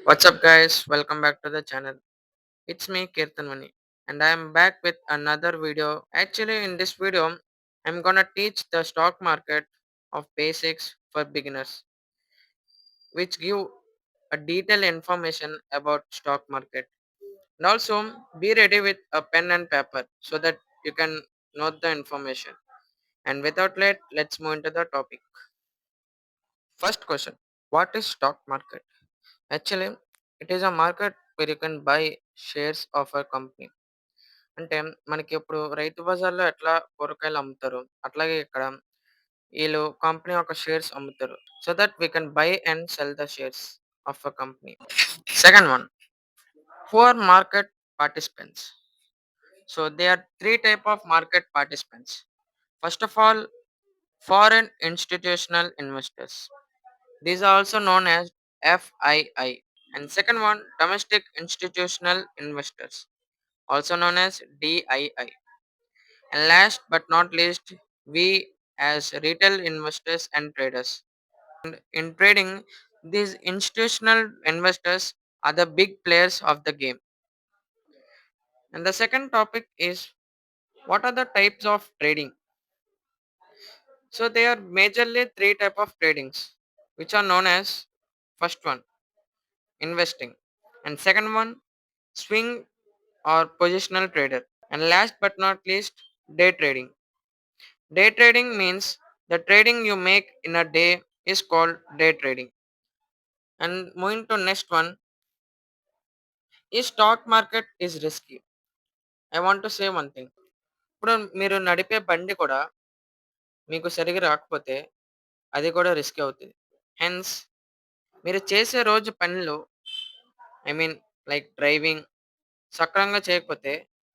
What's up, guys? Welcome back to the channel. It's me, KEERTHAN Mani, and I am back with another video. Actually, in this video, I'm gonna teach the stock market of basics for beginners, which give a detailed information about stock market. And also, be ready with a pen and paper so that you can note the information. And without let's move into the topic. First question: what is stock market? Actually, it is a market where you can buy shares of a company. అంటే మనకి ఇప్పుడు రైతు బజార్‌లో ఎట్లా కూరగాయలు అమ్ముతారో, అట్లాగే ఇక్కడ ఈళ్ళు కంపెనీ యొక్క షేర్స్ అమ్ముతారు. So that we can buy and sell the shares of a company. Second one, who are market participants. So they are 3 type of market participants. First of all, foreign institutional investors. These are also known as FII. And second one, domestic institutional investors, also known as DII. And last but not least, we as retail investors and traders. And in trading, these institutional investors are the big players of the game. And the second topic is, what are the types of trading? So there are majorly three type of tradings, which are known as, first one, investing, and second one, swing or positional trader, and last but not least, day trading. Day trading means the trading you make in a day is called day trading. And moving to next one, is stock market is risky. I want to say one thing. ఇప్పుడు మీరు నడిపే బండి కూడా మీకు సరిగ్గా రాకపోతే అది కూడా రిస్క్ అవుతుంది. హెన్స్ మీరు చేసే రోజు పనిలో, ఐ మీన్ లైక్ డ్రైవింగ్, సక్రమంగా చేయకపోతే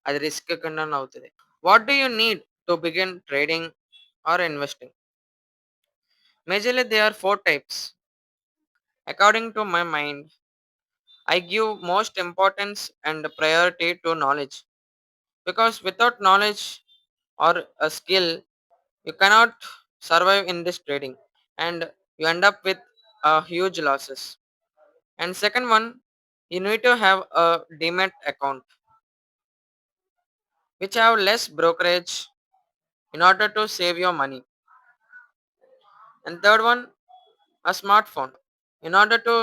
అది రిస్క్ కిందనే అవుతది. What do you need to begin trading are investing? Majorly there are four types. According to my mind, I give most importance and priority to knowledge, because without knowledge or a skill, you cannot survive in this trading, and you end up with huge losses. And second one, you need to have a demat account which have less brokerage in order to save your money. And third one, a smartphone. In order to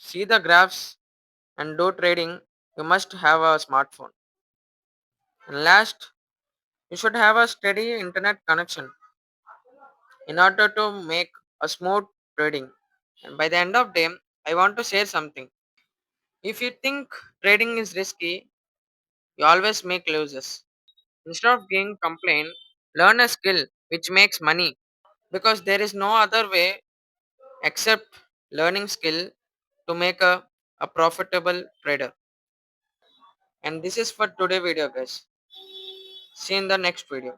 see the graphs and do trading, you must have a smartphone. And last, you should have a steady internet connection in order to make a smooth trading. And by the end of day, I want to share something. If you think trading is risky, you always make losses. Instead of getting complaint, learn a skill which makes money, because there is no other way except learning skill to make a profitable trader. And this is for today video, guys. See you in the next video.